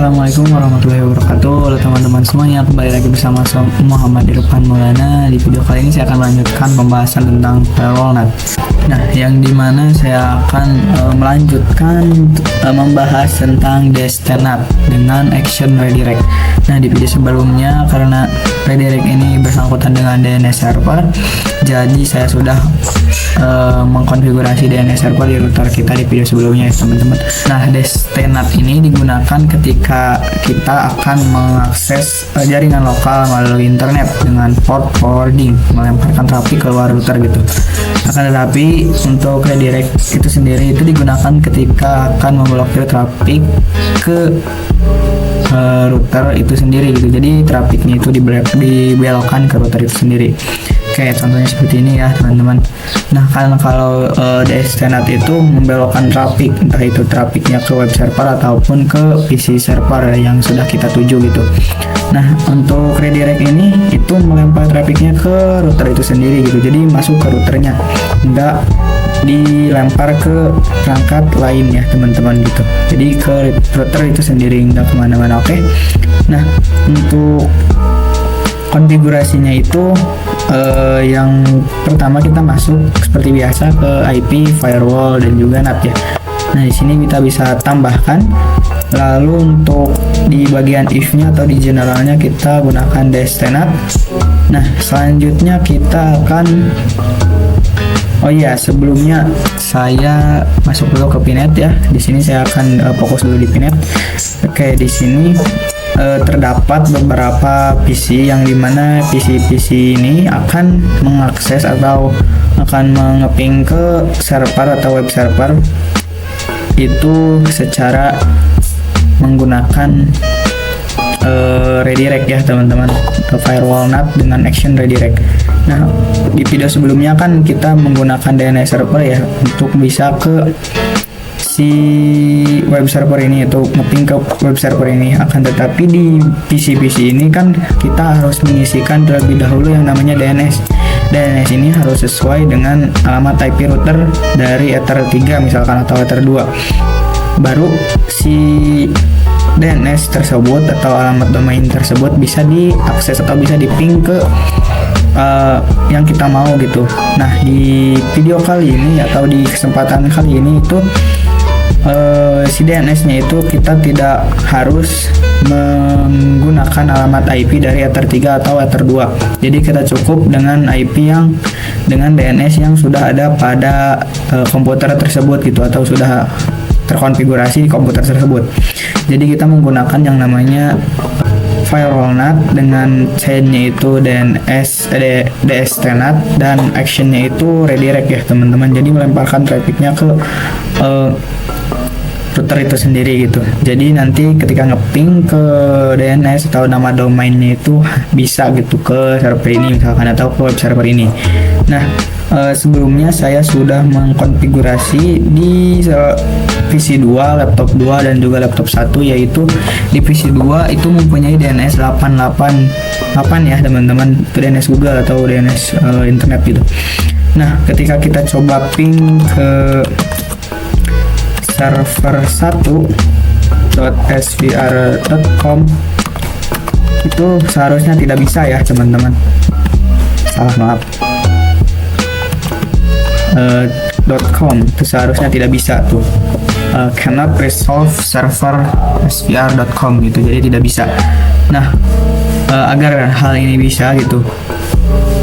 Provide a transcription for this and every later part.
Assalamualaikum warahmatullahi wabarakatuh. Halo teman-teman semuanya, kembali lagi bersama Muhammad Irfan Maulana. Di video kali ini saya akan melanjutkan pembahasan tentang firewall NAT. Nah, yang dimana saya akan melanjutkan membahas tentang DSTNAT dengan Action Redirect. Nah, di video sebelumnya karena redirect ini bersangkutan dengan DNS server, jadi saya sudah mengkonfigurasi DNS server di router kita di video sebelumnya ya teman-teman. Nah, DSTNAT ini digunakan ketika kita akan mengakses jaringan lokal melalui internet dengan port forwarding, melemparkan traffic ke luar router gitu. Akan tetapi untuk redirect itu sendiri itu digunakan ketika akan memblokir traffic ke router itu sendiri gitu. Jadi trafficnya itu dibelokkan ke router itu sendiri. Kayak contohnya seperti ini ya teman-teman. Nah, kalau DSTNAT itu membelokkan traffic, entah itu trafficnya ke web server ataupun ke PC server yang sudah kita tuju gitu. Nah, untuk redirect ini itu melempar trafficnya ke router itu sendiri gitu. Jadi masuk ke routernya, enggak dilempar ke perangkat lain ya teman-teman gitu. Jadi ke router itu sendiri, enggak kemana-mana. Oke. Nah, untuk konfigurasinya itu yang pertama kita masuk seperti biasa ke IP, firewall dan juga NAT ya. Nah, di sini kita bisa tambahkan. Lalu untuk di bagian if-nya atau di generalnya kita gunakan DSTNAT. Nah, selanjutnya kita akan sebelumnya saya masuk dulu ke PNet ya. Di sini saya akan fokus dulu di PNet. Oke, di sini terdapat beberapa PC yang dimana PC ini akan mengakses atau akan mengeping ke server atau web server itu secara menggunakan redirect ya teman-teman, firewall NAT dengan Action Redirect. Nah, di video sebelumnya kan kita menggunakan DNS server ya untuk bisa ke si web server ini atau mapping ke web server ini. Akan tetapi di PC ini kan kita harus mengisikan terlebih dahulu yang namanya DNS. DNS ini harus sesuai dengan alamat IP router dari Ether 3 misalkan atau Ether 2. Baru si DNS tersebut atau alamat domain tersebut bisa diakses atau bisa diping ke yang kita mau gitu. Nah, di video kali ini atau di kesempatan kali ini itu si DNS-nya itu kita tidak harus menggunakan alamat IP dari Ether 3 atau Ether 2. Jadi kita cukup dengan IP yang dengan DNS yang sudah ada pada komputer tersebut gitu, atau sudah terkonfigurasi di komputer tersebut. Jadi kita menggunakan yang namanya firewall NAT dengan chain-nya itu DSTNAT dan action-nya itu redirect ya teman-teman. Jadi melemparkan traffic-nya ke router itu sendiri gitu. Jadi nanti ketika ngeping ke DNS atau nama domainnya itu bisa gitu ke server ini misalkan atau ke web server ini. Nah, sebelumnya saya sudah mengkonfigurasi di PC 2, laptop 2 dan juga laptop 1, yaitu di PC 2 itu mempunyai DNS 888 ya teman-teman, DNS Google atau DNS internet gitu. Nah, ketika kita coba ping ke server 1.svr.com itu seharusnya tidak bisa ya teman-teman, maaf .com itu seharusnya tidak bisa tuh, cannot resolve server svr.com gitu, jadi tidak bisa. Nah, agar hal ini bisa gitu,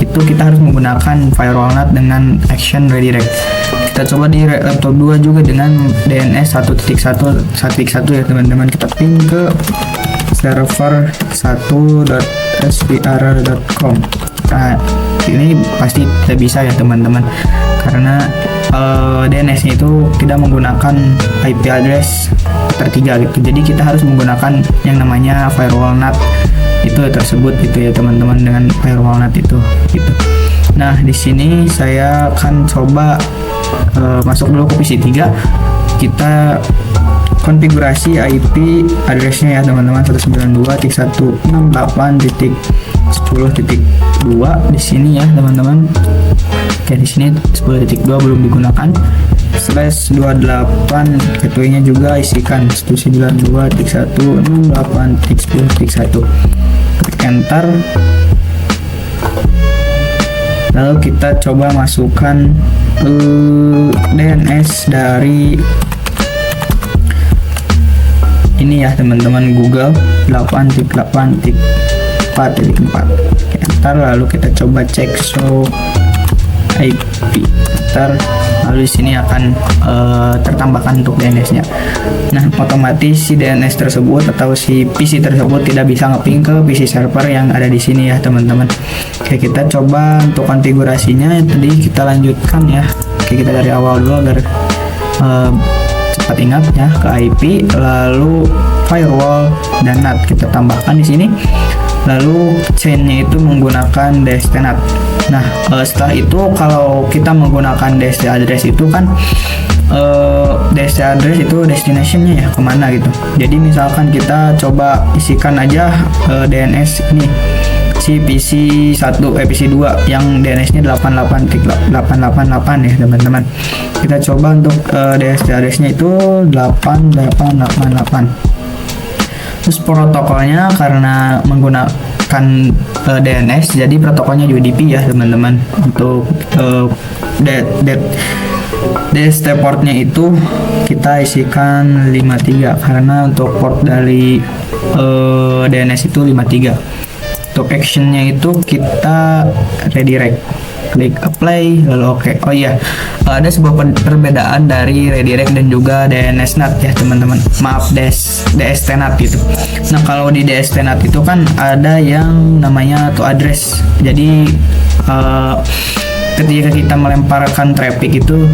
itu kita harus menggunakan firewall NAT dengan Action Redirect. Kita coba di laptop 2 juga dengan DNS 1.1.1 ya teman-teman. Kita ping ke server 1.svr.com. Nah, ini pasti tidak bisa ya teman-teman, karena DNS-nya itu tidak menggunakan IP address Ether 3 gitu. Jadi kita harus menggunakan yang namanya firewall NAT itu tersebut gitu ya teman-teman, dengan firewall NAT itu gitu. Nah, di sini saya akan coba masuk dulu ke PC 3. Kita konfigurasi IP address-nya ya teman-teman, 192.168.10.2 di sini ya teman-teman. Oke, di sini 10.2 belum digunakan. //28 gateway-nya juga isikan 192.168.10.1. Klik enter, lalu kita coba masukkan DNS dari ini ya teman-teman, Google 8.8.4.4. Enter, lalu kita coba cek show IP. Enter, lalu di sini akan tertambahkan untuk DNS-nya. Nah, otomatis si DNS tersebut atau si PC tersebut tidak bisa ngeping ke PC server yang ada di sini ya teman-teman. Oke, kita coba untuk konfigurasinya. Tadi kita lanjutkan ya. Oke, kita dari awal dulu agar cepat ingat ya, ke IP, lalu firewall dan NAT kita tambahkan di sini. Lalu chain-nya itu menggunakan DST NAT. Nah, setelah itu kalau kita menggunakan DST address itu kan DST address itu destination-nya ya kemana gitu. Jadi misalkan kita coba isikan aja DNS ini si PC1 PC2 yang DNS-nya 88.888 ya teman-teman. Kita coba untuk DST address-nya itu 8888. Terus protokolnya karena menggunakan DNS, jadi protokolnya UDP ya teman-teman. Untuk DST portnya itu kita isikan 53 karena untuk port dari DNS itu 53. Untuk actionnya itu kita redirect, klik apply lalu oke. Oh iya, ada sebuah perbedaan dari redirect dan juga DNS NAT ya teman-teman. Maaf, DST NAT gitu. Nah, kalau di DST NAT itu kan ada yang namanya to address. Jadi ketika kita melemparkan traffic itu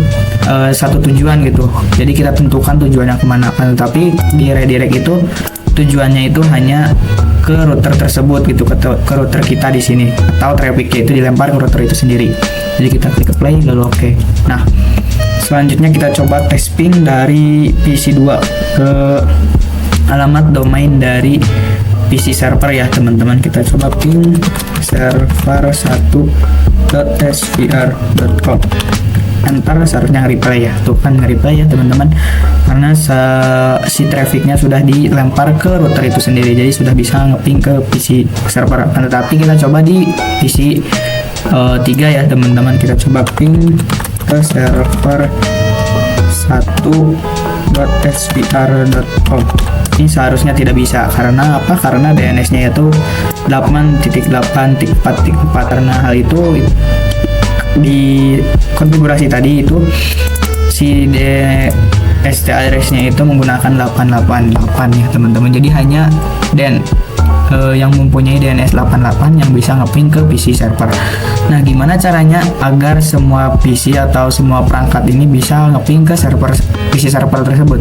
satu tujuan gitu. Jadi kita tentukan tujuannya kemana. Tapi di redirect itu tujuannya itu hanya ke router tersebut gitu, ke router kita di sini, atau trafficnya itu dilempar ke router itu sendiri. Jadi kita klik play lalu oke. Nah, selanjutnya kita coba tes ping dari PC2 ke alamat domain dari PC server ya teman-teman. Kita coba ping server1.svr.com. Enter, seharusnya nge-reply ya, tuh kan nge-reply ya teman-teman, karena si trafficnya sudah dilempar ke router itu sendiri, jadi sudah bisa ngeping ke PC server. Tetapi kita coba di PC 3 ya teman-teman. Kita coba ping ke server 1.svr.com. Ini seharusnya tidak bisa, karena apa? Karena DNS-nya itu 8.8.4.4. karena hal itu di konfigurasi tadi itu si DST address-nya itu menggunakan 888 ya teman-teman. Jadi hanya yang mempunyai DNS 88 yang bisa ngeping ke PC server. Nah, gimana caranya agar semua PC atau semua perangkat ini bisa ngeping ke server PC server tersebut?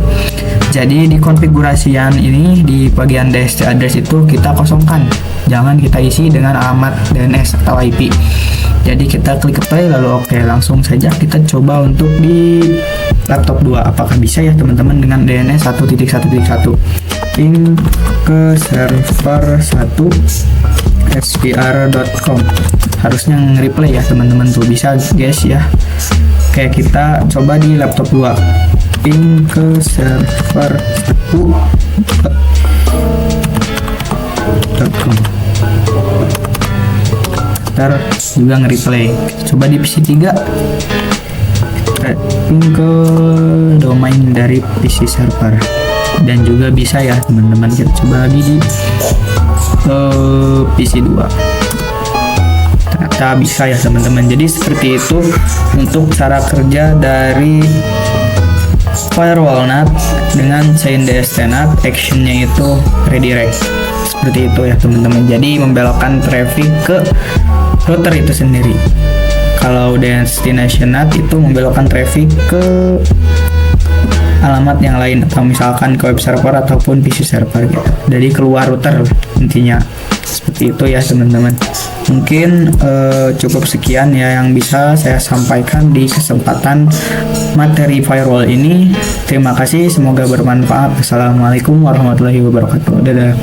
Jadi di konfigurasian ini di bagian DST address itu kita kosongkan, jangan kita isi dengan alamat DNS atau IP. Jadi kita klik play lalu oke. Langsung saja kita coba untuk di laptop 2 apakah bisa ya teman-teman dengan DNS 1.1.1. Ping ke server 1.svr.com. harusnya nge-replay ya teman-teman, tuh bisa guys ya. Oke, kita coba di laptop 2, ping ke server 1.com. Ntar juga nge-replay. Coba di PC 3, ping ke domain dari PC server, dan juga bisa ya teman-teman. Kita coba lagi di PC 2, ternyata bisa ya teman-teman. Jadi seperti itu untuk cara kerja dari firewall NAT dengan chain DST NAT. Actionnya itu redirect, seperti itu ya teman-teman. Jadi membelokkan traffic ke router itu sendiri. Kalau destination NAT itu membelokkan traffic ke alamat yang lain, atau misalkan ke web server ataupun PC server gitu. Jadi keluar router intinya. Seperti itu ya teman-teman. Mungkin cukup sekian ya yang bisa saya sampaikan di kesempatan materi firewall ini. Terima kasih, semoga bermanfaat. Assalamualaikum warahmatullahi wabarakatuh. Dadah.